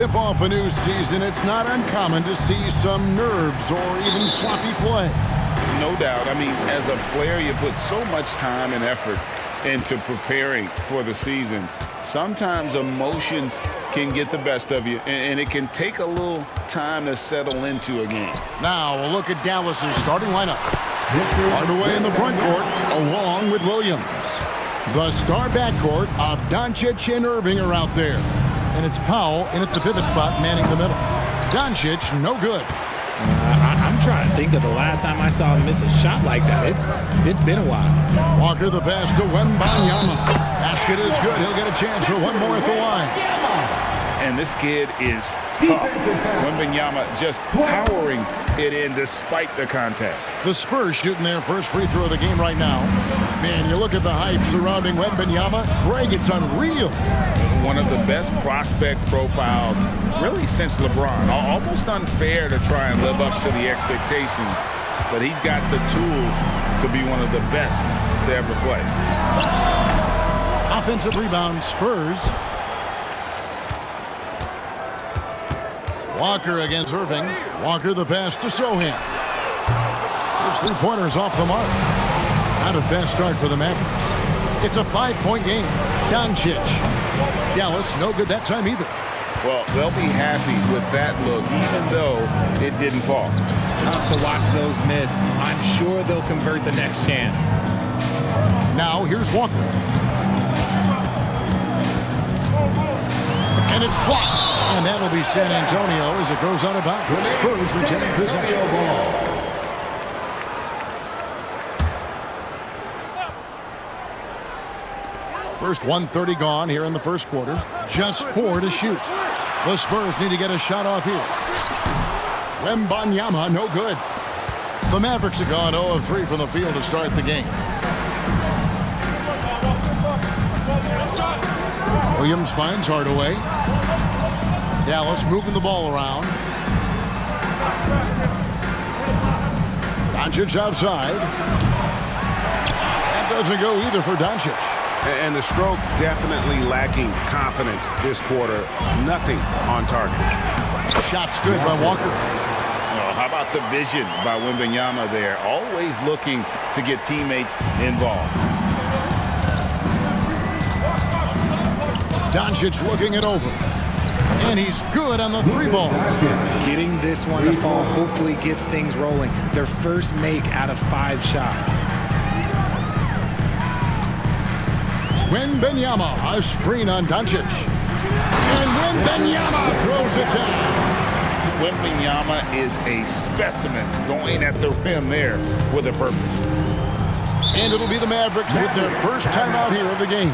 Tip off a new season, it's not uncommon to see some nerves or even sloppy play. No doubt. I mean, as a player, you put so much time and effort into preparing for the season. Sometimes emotions can get the best of you, and it can take a little time to settle into a game. Now we'll look at Dallas's starting lineup. Hardaway in the front court, along with Williams. The star backcourt of Doncic and Irving are out there. And it's Powell in at the pivot spot, manning the middle. Doncic, no good. I'm trying to think of the last time I saw him miss a shot like that. It's been a while. Walker the pass to Wembanyama. Basket is good. He'll get a chance for one more at the line. And this kid is tough. Wembanyama just powering it in despite the contact. The Spurs shooting their first free throw of the game right now. Man, you look at the hype surrounding Wembanyama. Greg, it's unreal. One of the best prospect profiles really since LeBron. Almost unfair to try and live up to the expectations, but he's got the tools to be one of the best to ever play. Offensive rebound, Spurs. Walker against Irving. Walker the pass to Sohan. His three-pointers off the mark. Not a fast start for the Mavericks. It's a 5-point game. Doncic. Dallas, no good that time either. Well, they'll be happy with that look, even though it didn't fall. Tough to watch those miss. I'm sure they'll convert the next chance. Now, here's Walker. And it's blocked. And that'll be San Antonio as it goes out of bounds. Spurs retain possession. First 1:30 gone here in the first quarter. Just 4 to shoot. The Spurs need to get a shot off here. Wembanyama, no good. The Mavericks have gone 0 of 3 from the field to start the game. Williams finds Hardaway. Dallas moving the ball around. Doncic outside. That doesn't go either for Doncic. And the stroke definitely lacking confidence this quarter. Nothing on target. Shot's good by Walker. Well, how about the vision by Wembanyama there? Always looking to get teammates involved. Doncic looking it over. And he's good on the 3-ball. Getting this one to fall hopefully gets things rolling. Their first make out of 5 shots. Wembanyama, a screen on Doncic. And Wembanyama throws it down. Wembanyama is a specimen going at the rim there with a purpose. And it'll be the Mavericks with their first time out here of the game.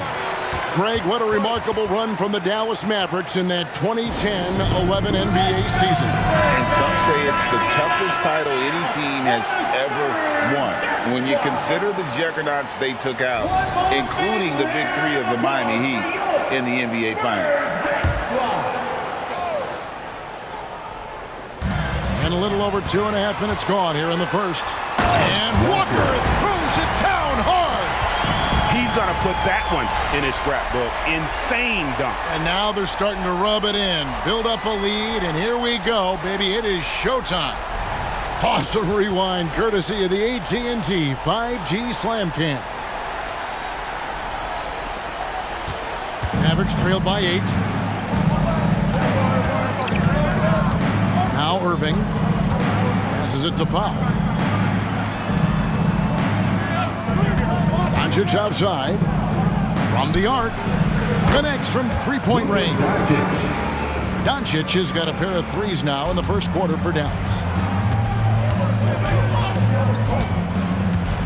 Greg, what a remarkable run from the Dallas Mavericks in that 2010-11 NBA season. And some say it's the toughest title any team has ever won. When you consider the juggernauts they took out, including the big 3 of the Miami Heat in the NBA Finals. And a little over 2.5 minutes gone here in the first. And Walker throws it down hard. He's going to put that one in his scrapbook. Insane dunk. And now they're starting to rub it in. Build up a lead, and here we go, baby. It is showtime. Awesome rewind, courtesy of the AT&T 5G Slam Cam. Mavericks trailed by 8. Now Irving passes it to Powell. Doncic outside. From the arc. Connects from 3-point range. Doncic has got a pair of 3s now in the first quarter for Dallas.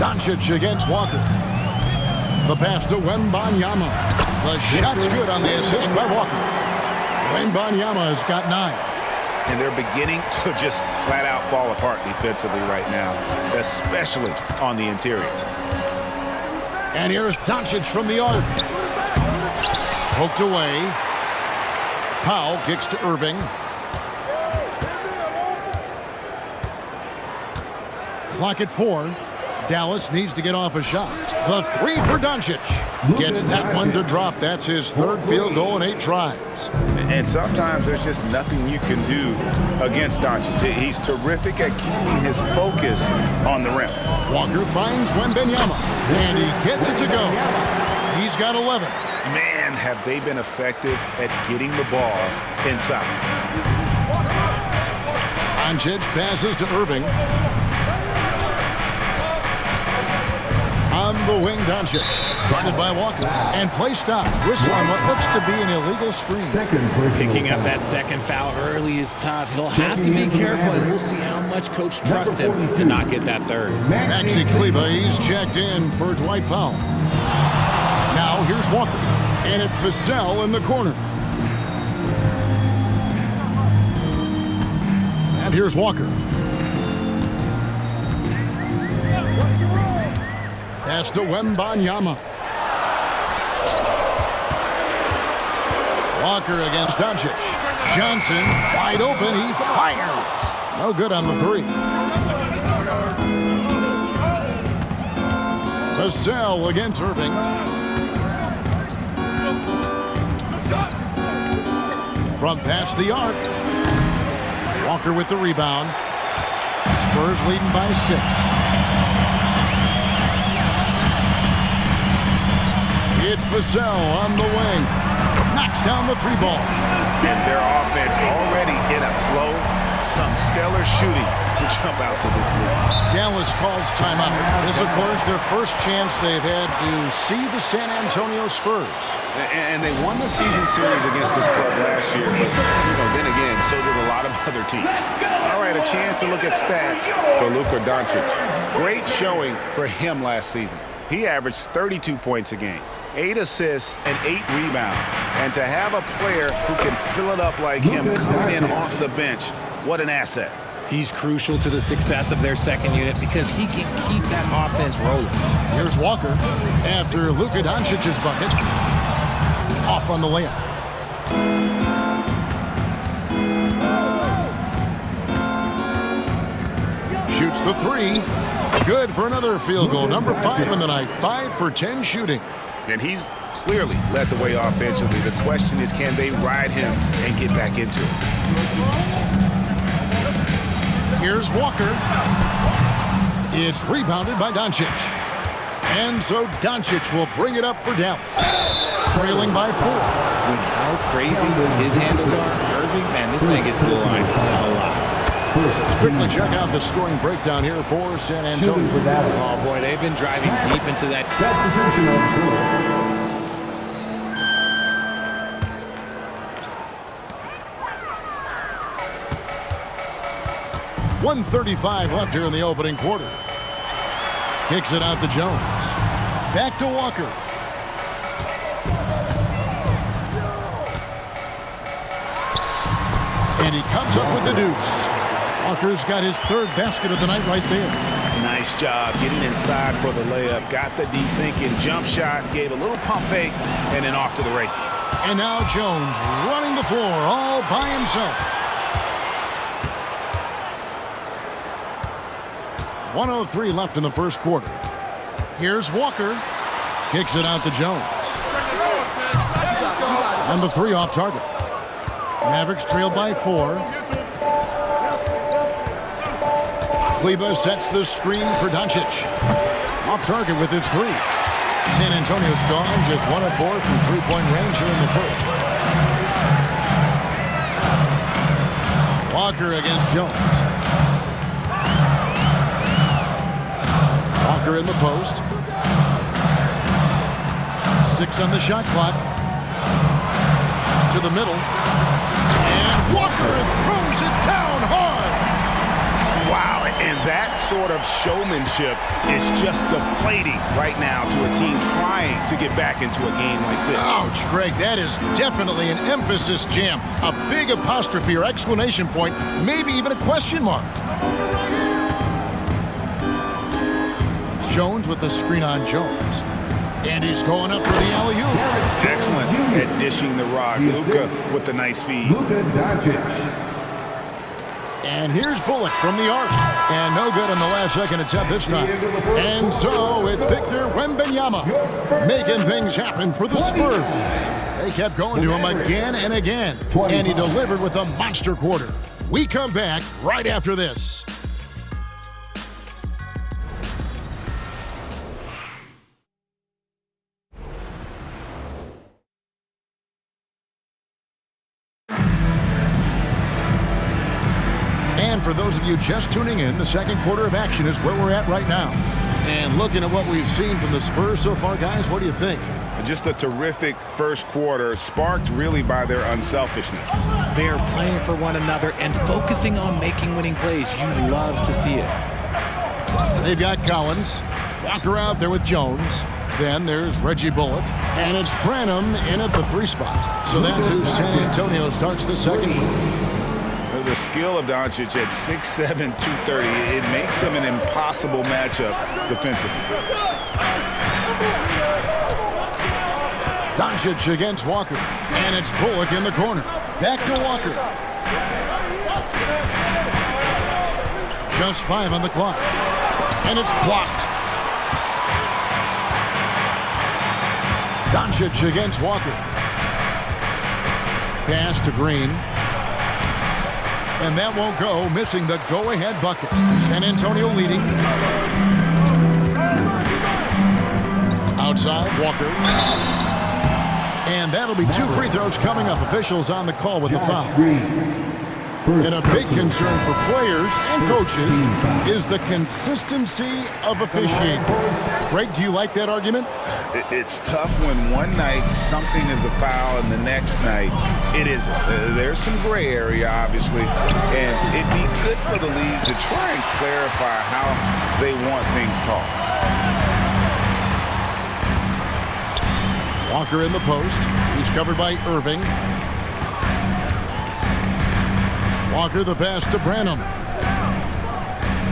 Doncic against Walker. The pass to Wembanyama. The shot's good on the assist by Walker. Wembanyama has got 9. And they're beginning to just flat out fall apart defensively right now, especially on the interior. And here's Doncic from the arc. Poked away. Powell kicks to Irving. Clock at 4. Dallas needs to get off a shot. The three for Doncic. Gets that one to drop. That's his third field goal in 8 tries. And sometimes there's just nothing you can do against Doncic. He's terrific at keeping his focus on the rim. Walker finds Wembanyama, and he gets it to go. He's got 11. Man, have they been effective at getting the ball inside. Doncic passes to Irving. On the wing, Doncic. Guarded by Walker. And play stops. Whistle on what looks to be an illegal screen. Picking up that second foul early is tough. He'll have to be careful, and we'll see how much coach trusts him to not get that third. Maxi Kleber, he's checked in for Dwight Powell. Now here's Walker. And it's Vassell in the corner. And here's Walker. Pass to Wembanyama. Walker against Doncic. Johnson wide open. He fires. No good on the three. Vassell against Irving. From past the arc. Walker with the rebound. Spurs leading by 6. It's Vassell on the wing. Knocks down the 3 ball. And their offense already in a flow. Some stellar shooting to jump out to this lead. Dallas calls timeout. This, of course, their first chance they've had to see the San Antonio Spurs. And they won the season series against this club last year. But, then again, so did a lot of other teams. All right, a chance to look at stats For Luka Doncic. Great showing for him last season. He averaged 32 points a game, 8 assists, and 8 rebounds. And to have a player who can fill it up like him coming in off the bench, what an asset. He's crucial to the success of their second unit because he can keep that offense rolling. Here's Walker after Luka Doncic's bucket. Off on the layup. Shoots the 3. Good for another field goal. Number 5 in the night. 5 for 10 shooting. And he's clearly led the way offensively. The question is, can they ride him and get back into it? Here's Walker. It's rebounded by Doncic. And so Doncic will bring it up for Dallas. Trailing by 4. With how crazy his handles are, Irving, man, this man gets to the line a lot. Let's quickly check out the scoring breakdown here for San Antonio. Oh, boy, they've been driving deep into that. Substitution on the floor. 1:35 left here in the opening quarter. Kicks it out to Jones. Back to Walker. And he comes up with the deuce. Walker's got his 3rd basket of the night right there. Nice job getting inside for the layup. Got the deep thinking jump shot, gave a little pump fake, and then off to the races. And now Jones running the floor all by himself. 1:03 left in the first quarter. Here's Walker. Kicks it out to Jones. And the 3 off target. Mavericks trail by 4. Kleber sets the screen for Doncic. Off target with his 3. San Antonio's gone just 1 of 4 from 3-point range here in the first. Walker against Jones. Walker in the post. 6 on the shot clock. To the middle. And Walker throws it down hard. Wow, and that sort of showmanship is just deflating right now to a team trying to get back into a game like this. Ouch, Greg, that is definitely an emphasis jam. A big apostrophe or exclamation point, maybe even a question mark. Jones with the screen on Jones. And he's going up for the alley-oop. Excellent at dishing the rock. Luka with the nice feed. Luka Doncic. And here's Bullock from the arc. And no good on the last second attempt this time. And so it's Victor Wembanyama making things happen for the Spurs. They kept going to him again and again. And he delivered with a monster quarter. We come back right after this. And for those of you just tuning in, the second quarter of action is where we're at right now. And looking at what we've seen from the Spurs so far, guys, what do you think? Just a terrific first quarter, sparked really by their unselfishness. They're playing for one another and focusing on making winning plays. You love to see it. They've got Collins, Walker out there with Jones. Then there's Reggie Bullock, and it's Branham in at the 3 spot. So that's who San Antonio starts the second quarter. The skill of Doncic at 6'7", 230, it makes him an impossible matchup defensively. Doncic against Walker, and it's Bullock in the corner. Back to Walker. Just 5 on the clock, and it's blocked. Doncic against Walker. Pass to Green. And that won't go, missing the go-ahead bucket. San Antonio leading. Outside, Walker. And that'll be 2 free throws coming up. Officials on the call with the foul. And a big concern for players and coaches is the consistency of officiating. Greg, do you like that argument? It's tough when one night something is a foul and the next night it isn't. There's some gray area, obviously, and it'd be good for the league to try and clarify how they want things called. Walker in the post. He's covered by Irving. Walker the pass to Branham.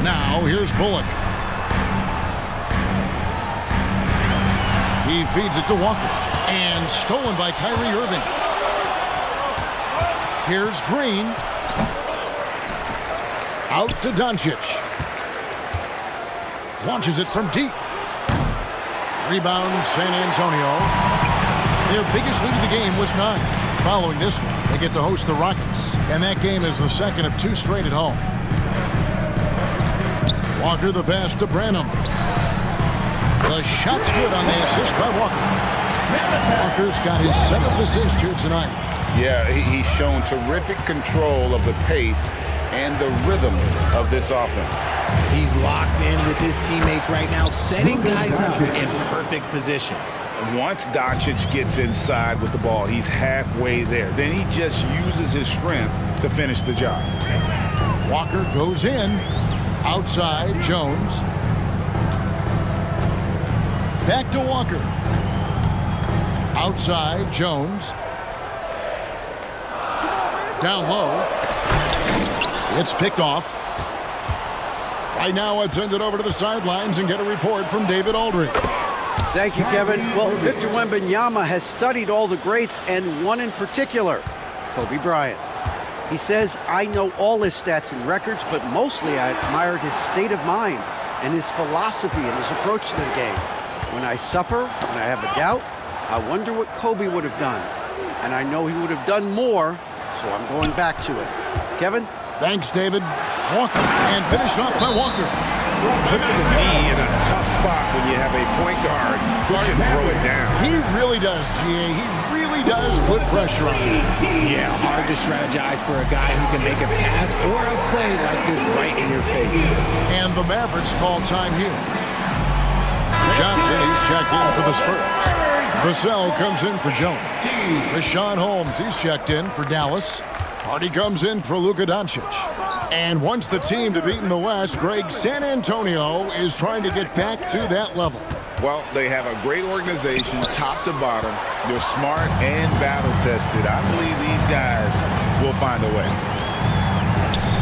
Now here's Bullock. He feeds it to Walker. And stolen by Kyrie Irving. Here's Green. Out to Doncic. Launches it from deep. Rebound San Antonio. Their biggest lead of the game was 9. Following this one, they get to host the Rockets. And that game is the second of 2 straight at home. Walker the pass to Branham. The shot's good on the assist by Walker. Walker's got his 7th assist here tonight. Yeah, he's shown terrific control of the pace and the rhythm of this offense. He's locked in with his teammates right now, setting guys up in perfect position. Once Doncic gets inside with the ball, he's halfway there. Then he just uses his strength to finish the job. Walker goes in. Outside, Jones. Back to Walker. Outside, Jones. Down low. It's picked off. Right now, let's send it over to the sidelines and get a report from David Aldridge. Thank you, Kevin. Well, Victor Wembanyama has studied all the greats and one in particular, Kobe Bryant. He says, I know all his stats and records, but mostly I admired his state of mind and his philosophy and his approach to the game. When I suffer, when I have a doubt, I wonder what Kobe would have done. And I know he would have done more, so I'm going back to it. Kevin? Thanks, David. Walker, and finished off by Walker. Puts the D in a tough spot when you have a point guard who can throw it down. He really does, GA. He really does put pressure on him. Yeah, hard to strategize for a guy who can make a pass or a play like this right in your face. And the Mavericks call time here. Johnson, he's checked in for the Spurs. Vassell comes in for Jones. Rashawn Holmes, he's checked in for Dallas. Hardy comes in for Luka Doncic. And once the team to beat in the West, Greg, San Antonio is trying to get back to that level. Well, they have a great organization, top to bottom. They're smart and battle-tested. I believe these guys will find a way.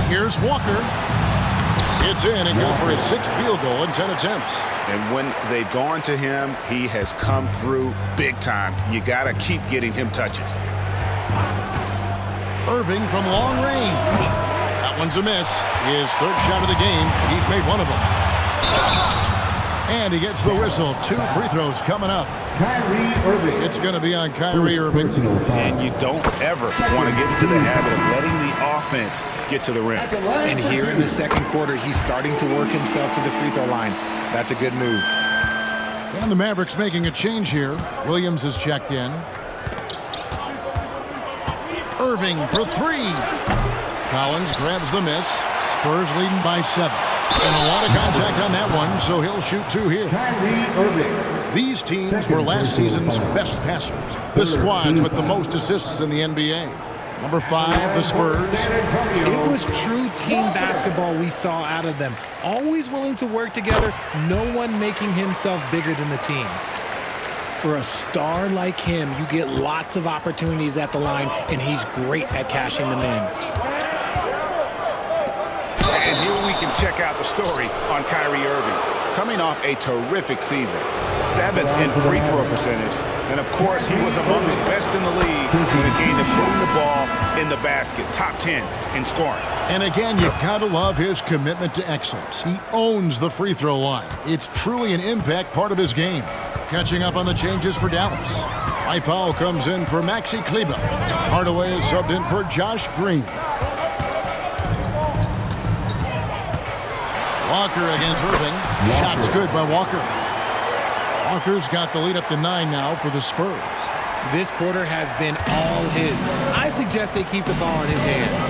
Here's Walker. It's in and good for his 6th field goal in 10 attempts. And when they've gone to him, he has come through big time. You got to keep getting him touches. Irving from long range. That one's a miss. His third shot of the game. He's made one of them. And he gets the whistle. 2 free throws coming up. Kyrie Irving. It's going to be on Kyrie Irving. And you don't ever want to get into the habit of letting the offense get to the rim. And here in the second quarter, he's starting to work himself to the free throw line. That's a good move. And the Mavericks making a change here. Williams is checked in. Irving for 3. Collins grabs the miss. Spurs leading by 7. And a lot of contact on that one, so he'll shoot 2 here. Kyrie Irving. These teams were last season's best passers. The squads with the most assists in the NBA. Number 5, the Spurs. It was true team basketball we saw out of them. Always willing to work together, no one making himself bigger than the team. For a star like him, you get lots of opportunities at the line, and he's great at cashing them in. And here we can check out the story on Kyrie Irving. Coming off a terrific season, 7th in free throw percentage, and of course he was among the best in the league when it came to putting the ball in the basket, top 10 in scoring. And again, you've got to love his commitment to excellence. He owns the free throw line. It's truly an impact part of his game. Catching up on the changes for Dallas. Mike Powell comes in for Maxi Kleber. Hardaway is subbed in for Josh Green. Walker against Irving. Shot's good by Walker. Walker's got the lead up to 9 now for the Spurs. This quarter has been all his. I suggest they keep the ball in his hands.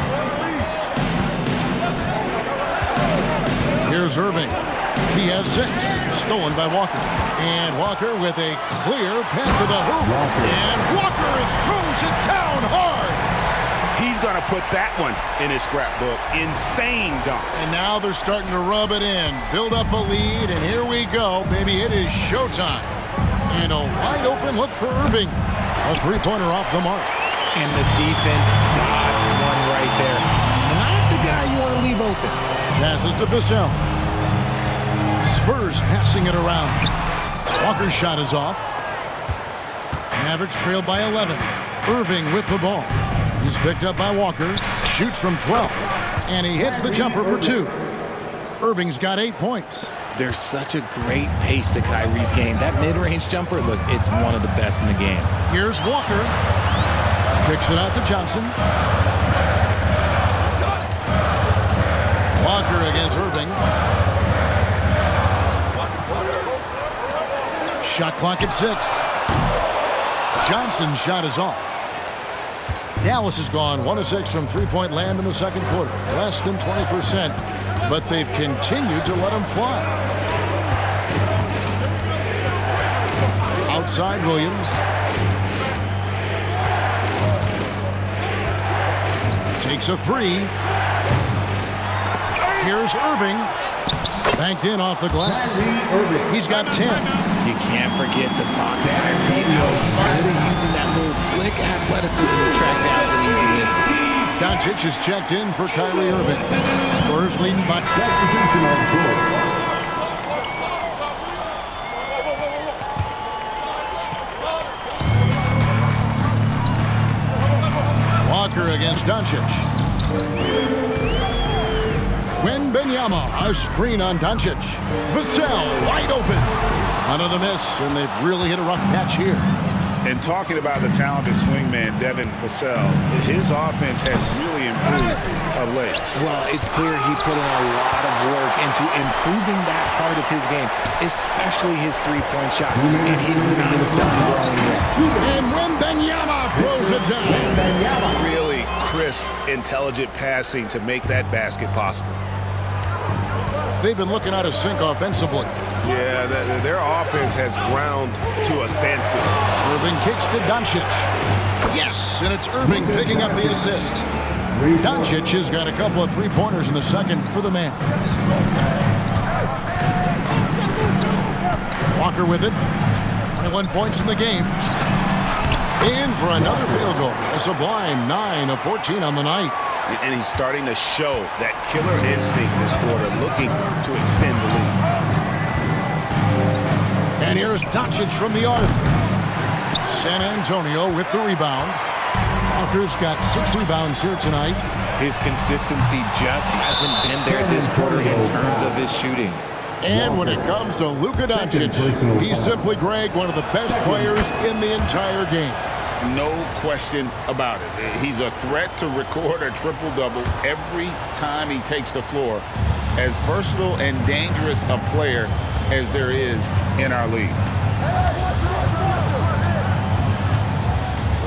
Here's Irving. He has 6. Stolen by Walker. And Walker with a clear pass to the hoop. And Walker throws it down hard. He's going to put that one in his scrapbook. Insane dunk. And now they're starting to rub it in. Build up a lead, and here we go. Baby, it is showtime. And a wide open look for Irving. A 3-pointer off the mark. And the defense dodged one right there. Not the guy you want to leave open. Passes to Vassell. Spurs passing it around. Walker's shot is off. Mavericks trailed by 11. Irving with the ball. He's picked up by Walker. Shoots from 12. And he hits the jumper for 2. Irving's got 8 points. There's such a great pace to Kyrie's game. That mid-range jumper, look, it's one of the best in the game. Here's Walker. Kicks it out to Johnson. Walker against Irving. Shot clock at 6. Johnson's shot is off. Dallas has gone 1 of 6 from three-point land in the second quarter. Less than 20%, but they've continued to let them fly. Outside Williams. Takes a 3. Here's Irving. Banked in off the glass. He's got 10. You can't forget the box out. He's really using that little slick athleticism to track down some easy misses. Doncic is checked in for Kyrie Irving. Spurs leading by Substitution on the court. Walker against Doncic. MyNBA, a screen on Doncic. Vassell wide open. Another miss, and they've really hit a rough patch here. And talking about the talented swingman, Devin Vassell, his offense has really improved of late. Well, it's clear he put in a lot of work into improving that part of his game, especially his three-point shot. And he's not done growing yet. And MyNBA throws it down. Really crisp, intelligent passing to make that basket possible. They've been looking out of sync offensively. Yeah, their offense has ground to a standstill. Irving kicks to Doncic. Yes, and it's Irving picking up the assist. Doncic has got a couple of three-pointers in the second for the Mavs. Walker with it. 21 points in the game. In for another field goal. A sublime 9 of 14 on the night. And he's starting to show that killer instinct this quarter, looking to extend the lead. And here's Doncic from the arc. San Antonio with the rebound. Walker's got 6 rebounds here tonight. His consistency just hasn't been there this quarter in terms of his shooting. And when it comes to Luka Doncic, he's simply, Greg, one of the best players in the entire game. No question about it. He's a threat to record a triple-double every time he takes the floor. As versatile and dangerous a player as there is in our league.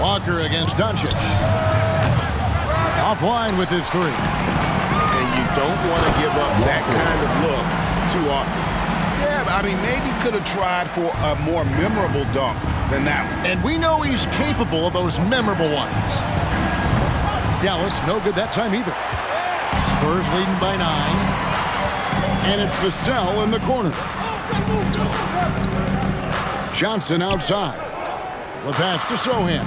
Walker against Doncic. Offline with his three. And you don't want to give up that kind of look too often. Yeah, I mean, maybe could have tried for a more memorable dunk than that one. And we know he's capable of those memorable ones. Dallas, no good that time either. Spurs leading by 9. And it's Vassell in the corner. Johnson outside. The pass to Sohan.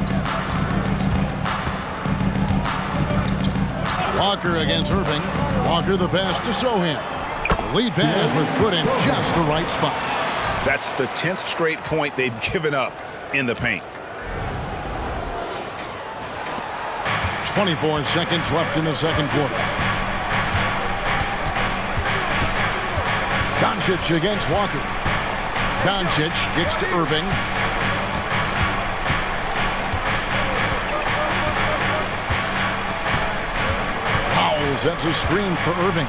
Walker against Irving. Walker the pass to Sohan. The lead pass was put in just the right spot. That's the 10th straight point they've given up in the paint. 24 seconds left in the second quarter. Doncic against Walker. Doncic kicks to Irving. Powell sets a screen for Irving.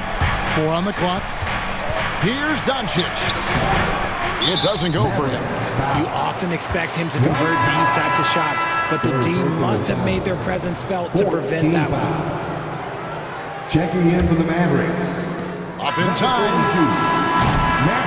4 on the clock. Here's Doncic. It doesn't go for him. You often expect him to convert these types of shots, but the D must have made their presence felt to prevent that one. Checking in for the Mavericks. Up in time.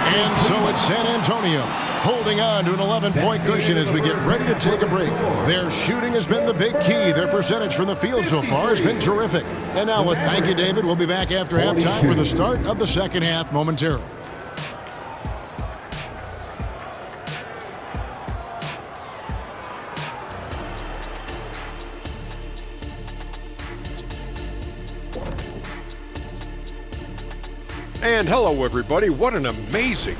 And so it's San Antonio holding on to an 11-point cushion as we get ready to take a break. Their shooting has been the big key. Their percentage from the field so far has been terrific. And now with thank you, David, we'll be back after halftime for the start of the second half momentarily. And hello, everybody. What an amazing.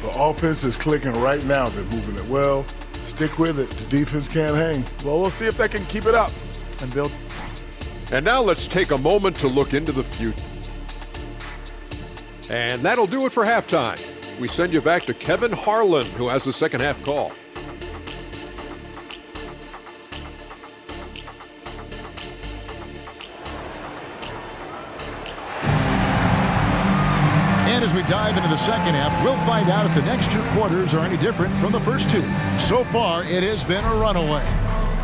The offense is clicking right now. They're moving it well. Stick with it. The defense can't hang. Well, we'll see if they can keep it up and build. And now let's take a moment to look into the future. And that'll do it for halftime. We send you back to Kevin Harlan, who has the second half call. And as we dive into the second half, we'll find out if the next 2 quarters are any different from the first 2. So far, it has been a runaway.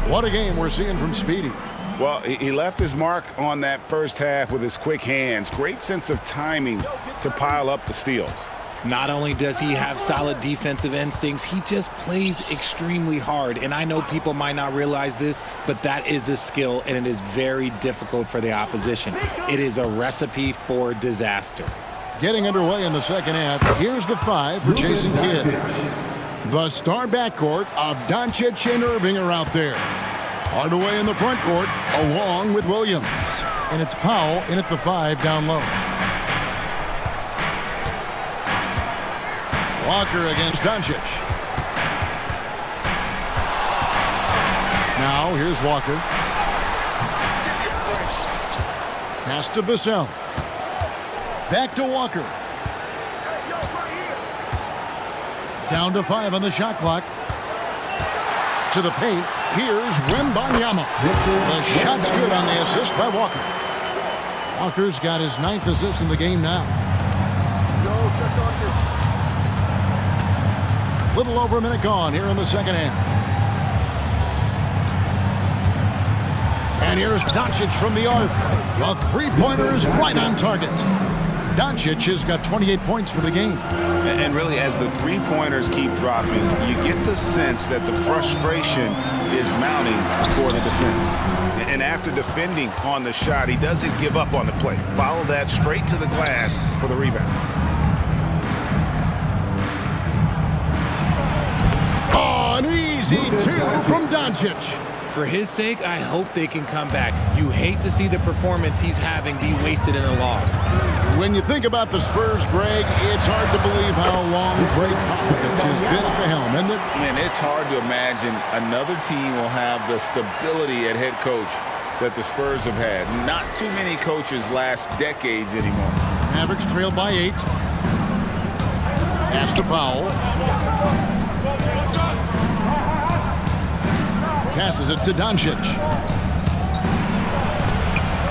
What a game we're seeing from Speedy. Well, he left his mark on that first half with his quick hands. Great sense of timing to pile up the steals. Not only does he have solid defensive instincts, he just plays extremely hard. And I know people might not realize this, but that is a skill, and it is very difficult for the opposition. It is a recipe for disaster. Getting underway in the second half, here's the 5 for Jason Kidd. The star backcourt of Doncic and Irving are out there. Hardaway in the front court, along with Williams. And it's Powell in at the 5 down low. Walker against Doncic. Now, here's Walker. Pass to Vassell. Back to Walker. Down to 5 on the shot clock. To the paint. Here's Wembanyama. The shot's good on the assist by Walker. Walker's got his 9th assist in the game now. Little over a minute gone here in the second half. And here's Doncic from the arc. A 3-pointer is right on target. Doncic has got 28 points for the game. And really, as the 3-pointers keep dropping, you get the sense that the frustration is mounting for the defense. And after defending on the shot, he doesn't give up on the play. Follow that straight to the glass for the rebound. Oh, an easy 2 from Doncic. For his sake, I hope they can come back. You hate to see the performance he's having be wasted in a loss. When you think about the Spurs, Greg, it's hard to believe how long Greg Popovich has been at the helm, isn't it? Man, it's hard to imagine another team will have the stability at head coach that the Spurs have had. Not too many coaches last decades anymore. Mavericks trailed by 8. Pass to Powell. Passes it to Doncic.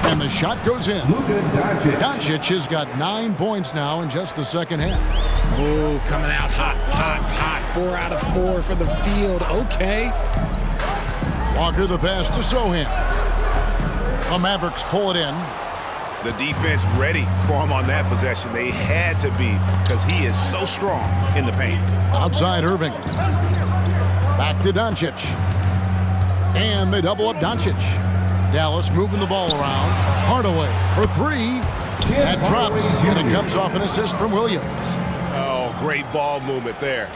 And the shot goes in. Doncic has got 9 points now in just the second half. Oh, coming out hot, hot, hot. 4 out of 4 for the field. Okay. Walker the pass to Sohan. The Mavericks pull it in. The defense ready for him on that possession. They had to be because he is so strong in the paint. Outside Irving. Back to Doncic. And they double up Doncic. Dallas moving the ball around. Hardaway for 3. That drops, and it comes off an assist from Williams. Oh, great ball movement there.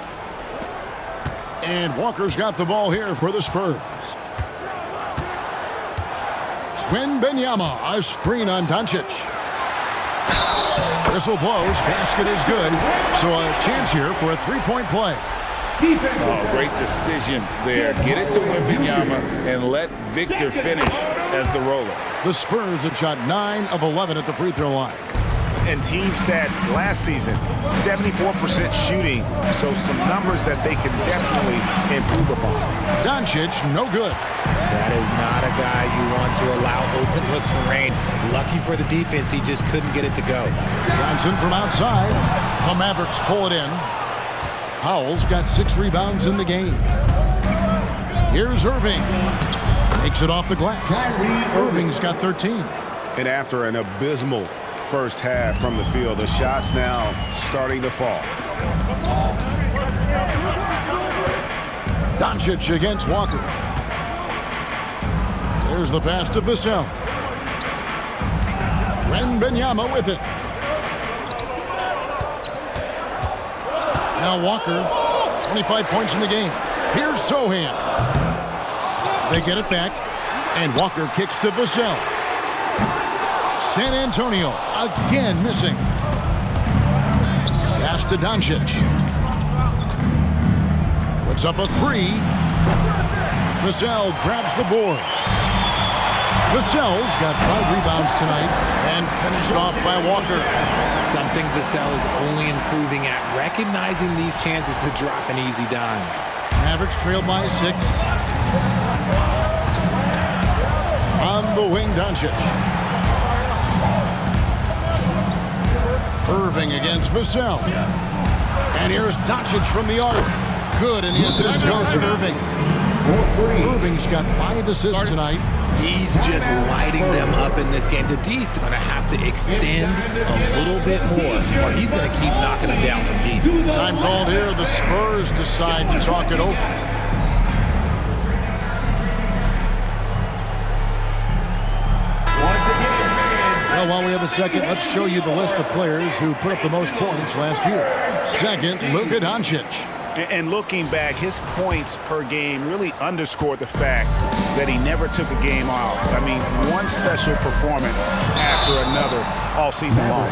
And Walker's got the ball here for the Spurs. Wembanyama, a screen on Doncic. Whistle blows, basket is good. So a chance here for a 3-point play. Oh, great decision there. Get it to Wembanyama and let Victor finish as the roller. The Spurs have shot 9 of 11 at the free throw line. And team stats last season, 74% shooting, so some numbers that they can definitely improve upon. Doncic, no good. That is not a guy you want to allow open looks from range. Lucky for the defense, he just couldn't get it to go. Johnson from outside. The Mavericks pull it in. Powell's got 6 rebounds in the game. Here's Irving. Takes it off the glass. Irving's got 13. And after an abysmal first half from the field, the shots now starting to fall. Doncic against Walker. There's the pass to Vassell. Wembanyama with it. Now Walker, 25 points in the game. Here's Sohan. They get it back, and Walker kicks to Vassell. San Antonio again missing. Pass to Doncic. Puts up a 3. Vassell grabs the board. Vassell's got 5 rebounds tonight and finished off by Walker. Something Vassell is only improving at, recognizing these chances to drop an easy dime. Mavericks trail by 6. On the wing, Doncic. Irving against Vassell. And here's Doncic from the arc. Good, and the assist goes to Irving. Irving's got 5 assists tonight. He's just lighting them up in this game. The D's going to have to extend a little bit more, or he's going to keep knocking them down from deep. Time called here. The Spurs decide to talk it over. Well, while we have a second, let's show you the list of players who put up the most points last year. Second, Luka Doncic. And looking back, his points per game really underscored the fact that he never took a game off. I mean, one special performance after another all season long.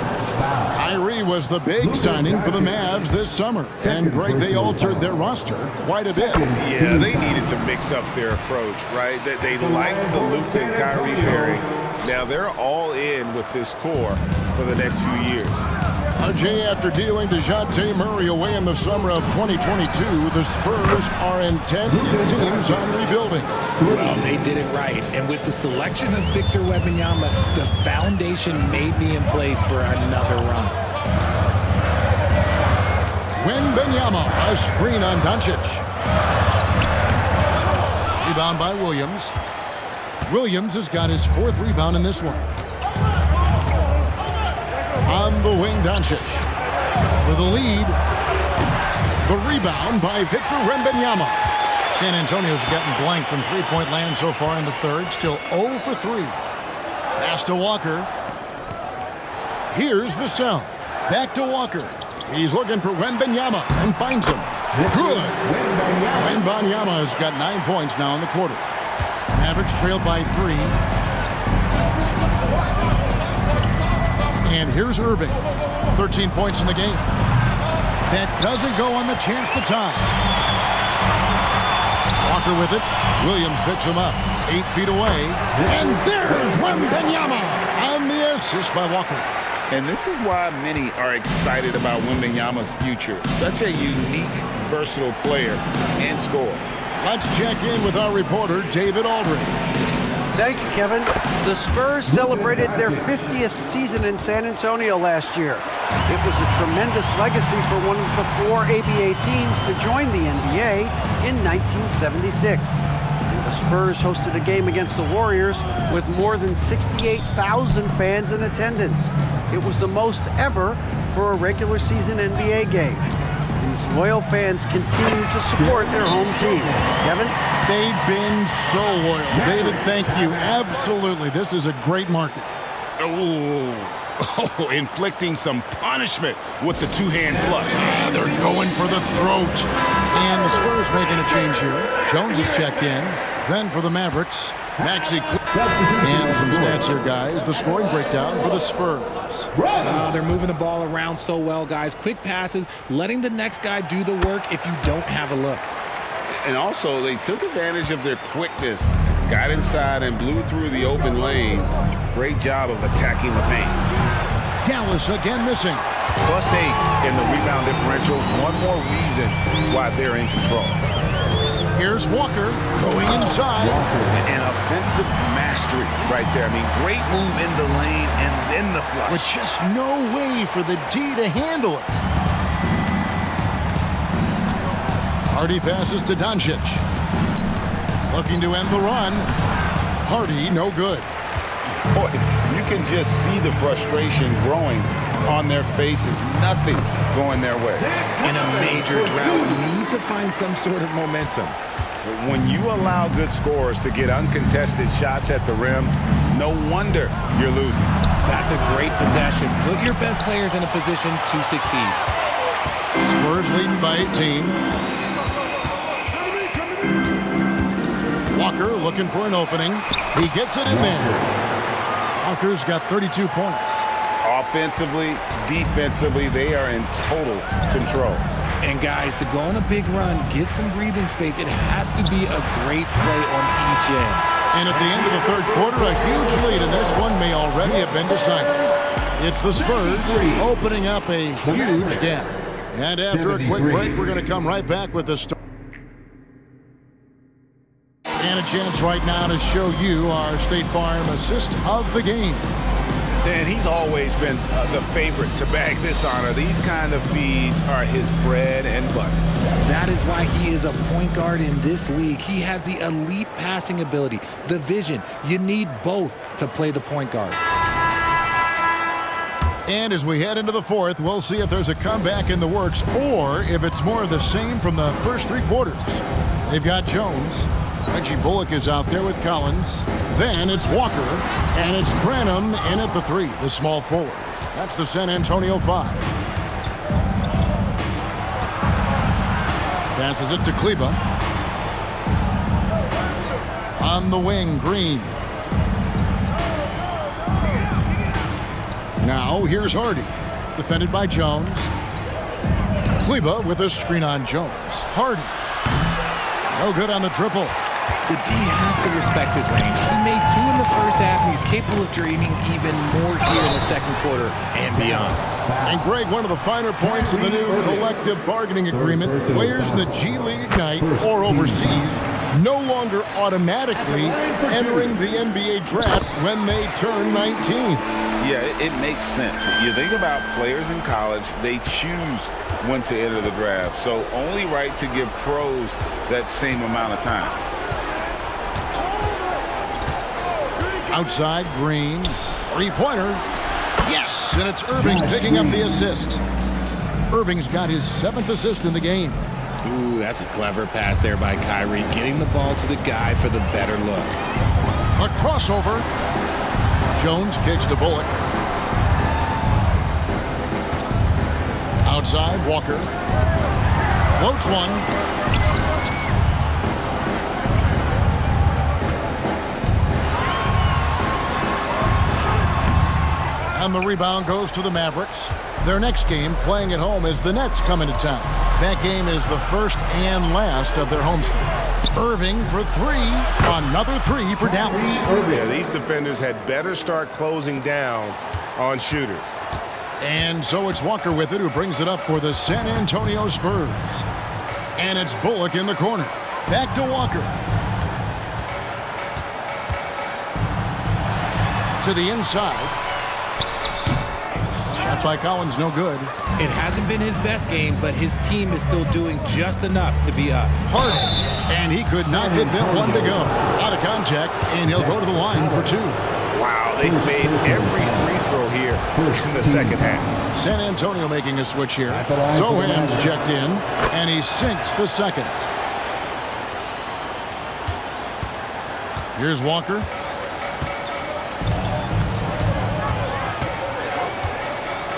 Kyrie was the big signing for the Mavs this summer. And, Greg, they altered their roster quite a bit. Yeah, they needed to mix up their approach, right? They liked the Luka and Kyrie pairing. Now they're all in with this core for the next few years. RJ, after dealing DeJounte Murray away in the summer of 2022, the Spurs are intent, it seems, on rebuilding. Well, they did it right. And with the selection of Victor Wembanyama, the foundation may be in place for another run. Wembanyama, a screen on Doncic. Rebound by Williams. Williams has got his 4th rebound in this one. On the wing, Doncic. For the lead. The rebound by Victor Wembanyama. San Antonio's gotten blank from three-point land so far in the third. Still 0 for 3. Pass to Walker. Here's Vassell. Back to Walker. He's looking for Wembanyama and finds him. Good. Wembanyama has got 9 points now in the quarter. Mavericks trailed by 3. And here's Irving. 13 points in the game. That doesn't go on the chance to tie. Walker with it. Williams picks him up. 8 feet away. And there's Wembanyama on the assist by Walker. And this is why many are excited about Wembanyama's future. Such a unique, versatile player and scorer. Let's check in with our reporter, David Aldridge. Thank you, Kevin. The Spurs celebrated their 50th season in San Antonio last year. It was a tremendous legacy for one of the 4 ABA teams to join the NBA in 1976. And the Spurs hosted a game against the Warriors with more than 68,000 fans in attendance. It was the most ever for a regular season NBA game. These loyal fans continue to support their home team. Kevin? They've been so loyal. David, thank you. Absolutely. This is a great market. Oh, inflicting some punishment with the two-hand flush. They're going for the throat. And the Spurs making a change here. Jones is checked in. Then for the Mavericks, Maxey. And some stats here, guys. The scoring breakdown for the Spurs. They're moving the ball around so well, guys. Quick passes, letting the next guy do the work if you don't have a look. And also, they took advantage of their quickness, got inside and blew through the open lanes. Great job of attacking the paint. Dallas again missing. +8 in the rebound differential. One more reason why they're in control. Here's Walker going inside. An offensive mastery right there. I mean, great move in the lane and then the flush. With just no way for the D to handle it. Hardy passes to Doncic. Looking to end the run. Hardy, no good. Boy, you can just see the frustration growing on their faces. Nothing going their way. In a major drought, need to find some sort of momentum. When you allow good scorers to get uncontested shots at the rim, no wonder you're losing. That's a great possession. Put your best players in a position to succeed. Spurs leading by 18. Walker looking for an opening. He gets it in there. Walker's got 32 points. Offensively, defensively, they are in total control. And guys, to go on a big run, get some breathing space, it has to be a great play on each end. And at the end of the third quarter, a huge lead, and this one may already have been decided. It's the Spurs opening up a huge gap. And after a quick break, we're going to come right back with the start. And a chance right now to show you our State Farm assist of the game. And he's always been the favorite to bag this honor. These kind of feeds are his bread and butter. That is why he is a point guard in this league. He has the elite passing ability, the vision. You need both to play the point guard. And as we head into the fourth, we'll see if there's a comeback in the works or if it's more of the same from the first 3 quarters. They've got Jones. Reggie Bullock is out there with Collins. Then it's Walker, and it's Branham in at the 3, the small forward. That's the San Antonio 5. Passes it to Kleba. On the wing, Green. Now here's Hardy, defended by Jones. Kleba with a screen on Jones. Hardy. No good on the triple. The D has to respect his range. He made 2 in the first half, and he's capable of dreaming even more here in the second quarter and beyond. And Greg, one of the finer points of the new collective bargaining agreement, players in the G League Ignite or overseas no longer automatically entering the NBA draft when they turn 19. Yeah, it makes sense. You think about players in college, they choose when to enter the draft. So only right to give pros that same amount of time. Outside, Green. 3-pointer. Yes, and it's Irving picking up the assist. Irving's got his 7th assist in the game. Ooh, that's a clever pass there by Kyrie, getting the ball to the guy for the better look. A crossover. Jones kicks to Bullock. Outside, Walker. Floats one. And the rebound goes to the Mavericks. Their next game, playing at home, is the Nets coming to town. That game is the first and last of their homestand. Irving for three. Another three for Dallas. Yeah, these defenders had better start closing down on shooters. And so it's Walker with it, who brings it up for the San Antonio Spurs. And it's Bullock in the corner. Back to Walker. To the inside. Shot by Collins, no good. It hasn't been his best game, but his team is still doing just enough to be up. Harden. And he could not get that one to go. Out of contact, and he'll go to the line for two. Wow, they've made every free throw here in the second half. San Antonio making a switch here. Sohan's checked in, and he sinks the second. Here's Walker.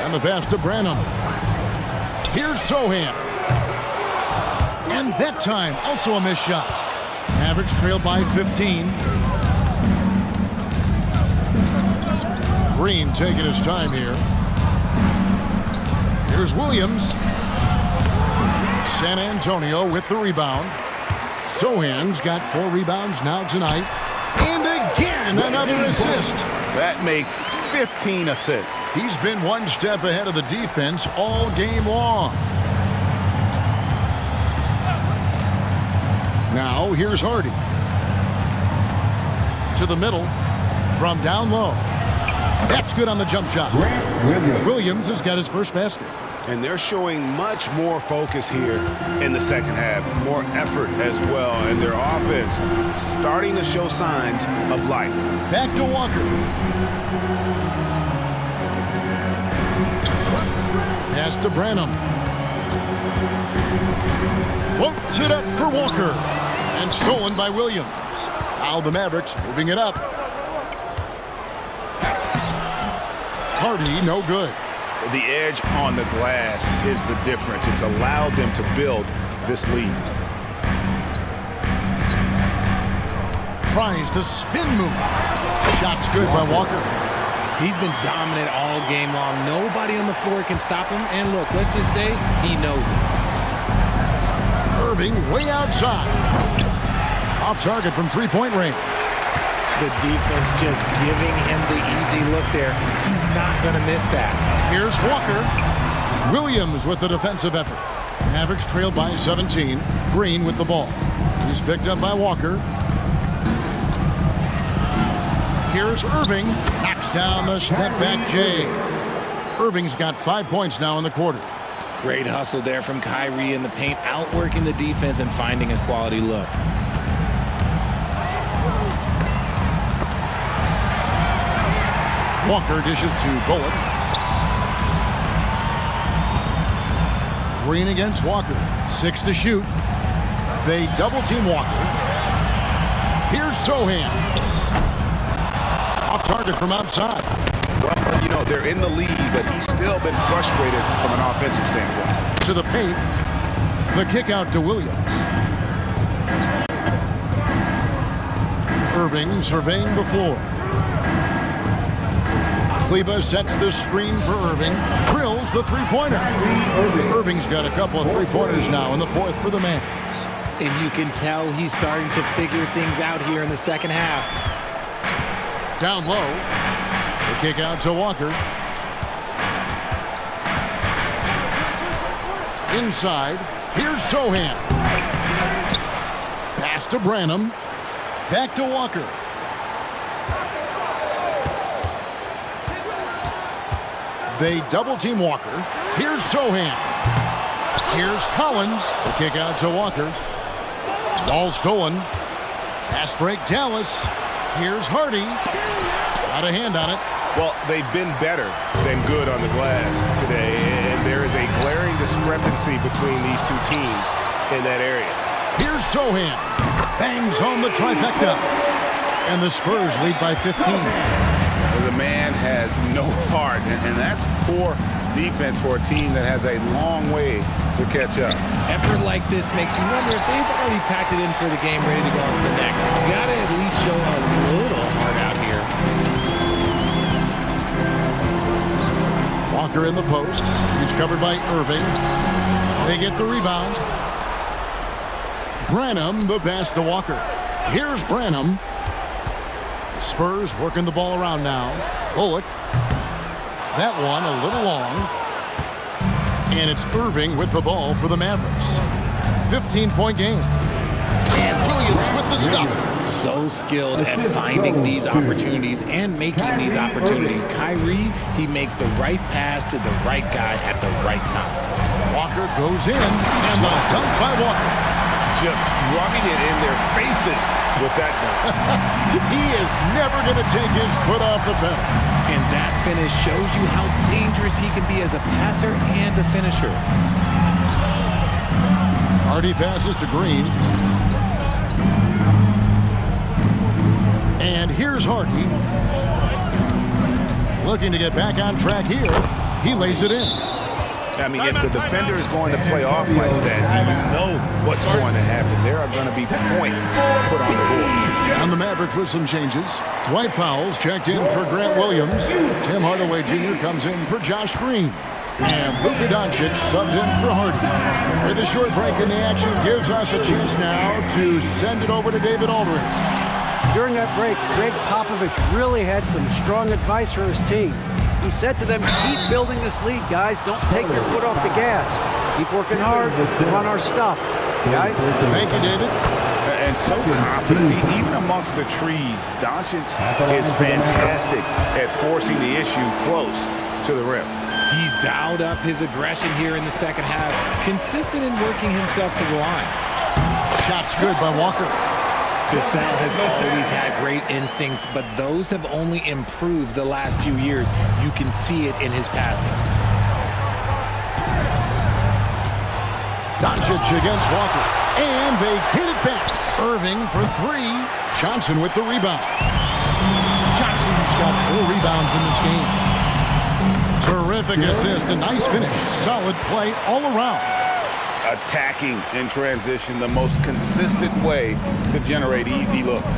And the pass to Branham. Here's Sohan. And that time, also a missed shot. Mavericks trail by 15. Green taking his time here. Here's Williams. San Antonio with the rebound. Sohan's got 4 rebounds now tonight. And again, another assist. That makes 15 assists. He's been one step ahead of the defense all game long. Now, here's Hardy. To the middle. From down low. That's good on the jump shot. Williams has got his first basket. And they're showing much more focus here in the second half. More effort as well. And their offense starting to show signs of life. Back to Walker. Pass to Branham. Floats it up for Walker. And stolen by Williams. Now the Mavericks moving it up. Hardy, no good. The edge on the glass is the difference. It's allowed them to build this lead. Tries the spin move. Shot's good by Walker. He's been dominant all game long. Nobody on the floor can stop him. And look, let's just say he knows it. Irving way outside. Off target from three-point range. The defense just giving him the easy look there. He's not going to miss that. Here's Walker. Williams with the defensive effort. Mavericks trailed by 17. Green with the ball. He's picked up by Walker. Here's Irving. Knocks down the step-back J. Irving's got 5 points now in the quarter. Great hustle there from Kyrie in the paint, outworking the defense and finding a quality look. Walker dishes to Bullock. Green against Walker. 6 to shoot. They double-team Walker. Here's Sohan. Off target from outside. Well, you know, they're in the lead, but he's still been frustrated from an offensive standpoint. To the paint. The kick out to Williams. Irving surveying the floor. Kleba sets the screen for Irving. Drills the three-pointer. Irving's got a couple of three-pointers now in the fourth for the Mavs. And you can tell he's starting to figure things out here in the second half. Down low. The kick out to Walker. Inside. Here's Sohan. Pass to Branham. Back to Walker. They double-team Walker. Here's Sohan. Here's Collins. The kick out to Walker. Ball stolen. Fast break Dallas. Here's Hardy. Got a hand on it. Well, they've been better than good on the glass today, and there is a glaring discrepancy between these two teams in that area. Here's Sohan. Bangs home the trifecta. And the Spurs lead by 15. The man has no heart, and that's poor defense for a team that has a long way to catch up. Effort like this makes you wonder if they've already packed it in for the game, ready to go on to the next. You gotta at least show a little heart out here. Walker in the post. He's covered by Irving. They get the rebound. Branham, the pass to Walker. Here's Branham. Spurs working the ball around now. Bullock. That one a little long. And it's Irving with the ball for the Mavericks. 15-point game. And Williams with the stuff. So skilled at finding these opportunities and making these opportunities. Kyrie, he makes the right pass to the right guy at the right time. Walker goes in, and the dunk by Walker. Just rubbing it in their faces with that dunk. He is never going to take his foot off the pedal. And that finish shows you how dangerous he can be as a passer and a finisher. Hardy passes to Green. And here's Hardy. Looking to get back on track here. He lays it in. I mean, if the defender is going to play off like that, you know what's going to happen. There are going to be points put on the board. And the Mavericks with some changes. Dwight Powell's checked in for Grant Williams. Tim Hardaway Jr. comes in for Josh Green. And Luka Doncic subbed in for Hardy. With a short break in the action, gives us a chance now to send it over to David Aldridge. During that break, Greg Popovich really had some strong advice for his team. He said to them, keep building this lead, guys. Don't take your foot off the gas. Keep working hard, run our stuff, guys. Thank you, David. And so confident, even amongst the trees, Doncic is fantastic at forcing the issue close to the rim. He's dialed up his aggression here in the second half, consistent in working himself to the line. Shot's good by Walker. Vassell has always had great instincts, but those have only improved the last few years. You can see it in his passing. Doncic against Walker. And they get it back. Irving for three. Johnson with the rebound. Johnson's got 4 rebounds in this game. Terrific assist, a nice finish. Solid play all around. Attacking in transition, the most consistent way to generate easy looks.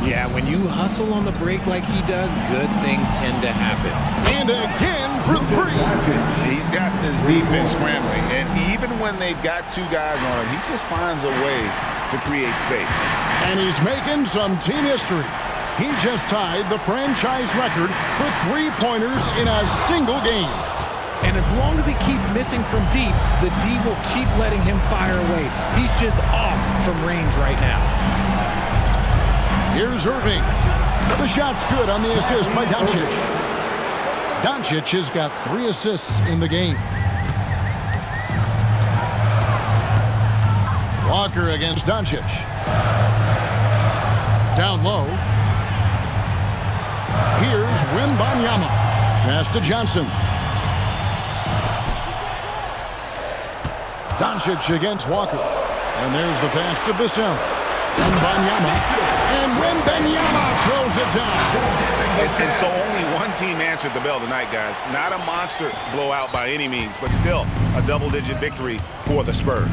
Yeah, when you hustle on the break like he does, good things tend to happen. And again for 3. He's got this defense scrambling, and even when they've got 2 guys on him, he just finds a way to create space. And he's making some team history. He just tied the franchise record for 3-pointers in a single game. And as long as he keeps missing from deep, the D will keep letting him fire away. He's just off from range right now. Here's Irving. The shot's good on the assist by Doncic. Doncic has got 3 assists in the game. Walker against Doncic. Down low. Here's Wembanyama. Pass to Johnson. Doncic against Walker. And there's the pass to Vassell. Wembanyama. And Wembanyama throws it down. And so only one team answered the bell tonight, guys. Not a monster blowout by any means, but still a double-digit victory for the Spurs.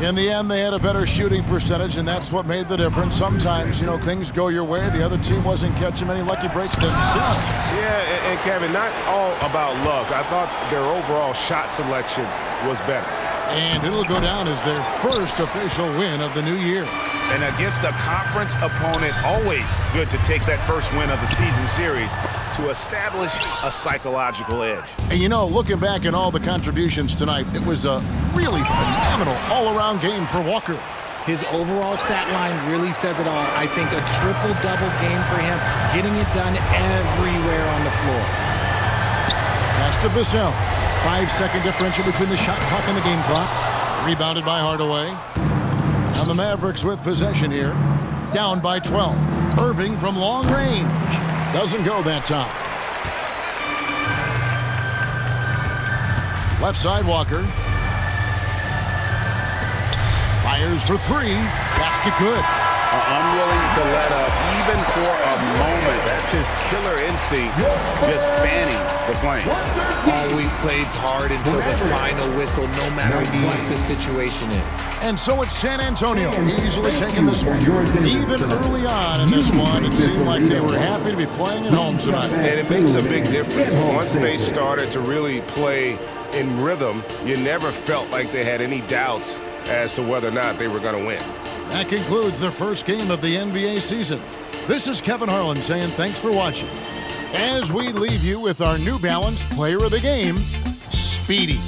In the end, they had a better shooting percentage, and that's what made the difference. Sometimes, things go your way. The other team wasn't catching many lucky breaks themselves. Yeah, and Kevin, not all about luck. I thought their overall shot selection was better. And it'll go down as their first official win of the new year. And against a conference opponent, always good to take that first win of the season series to establish a psychological edge. And looking back at all the contributions tonight, it was a really phenomenal all-around game for Walker. His overall stat line really says it all. I think a triple-double game for him, getting it done everywhere on the floor. Pass to Vassell. 5-second differential between the shot clock and the game clock. Rebounded by Hardaway. And the Mavericks with possession here. Down by 12. Irving from long range. Doesn't go that time. Left side Walker. Fires for 3. Basket good. Unwilling to let up even for a moment. That's his killer instinct, just fanning the flame. Always plays hard until the final whistle, no matter what the situation is. And so it's San Antonio easily taking this one. Even early on in this one, it seemed like they were happy to be playing at home tonight. And it makes a big difference. Once they started to really play in rhythm, you never felt like they had any doubts as to whether or not they were going to win. That concludes the first game of the NBA season. This is Kevin Harlan saying thanks for watching. As we leave you with our New Balance Player of the Game, Speedy.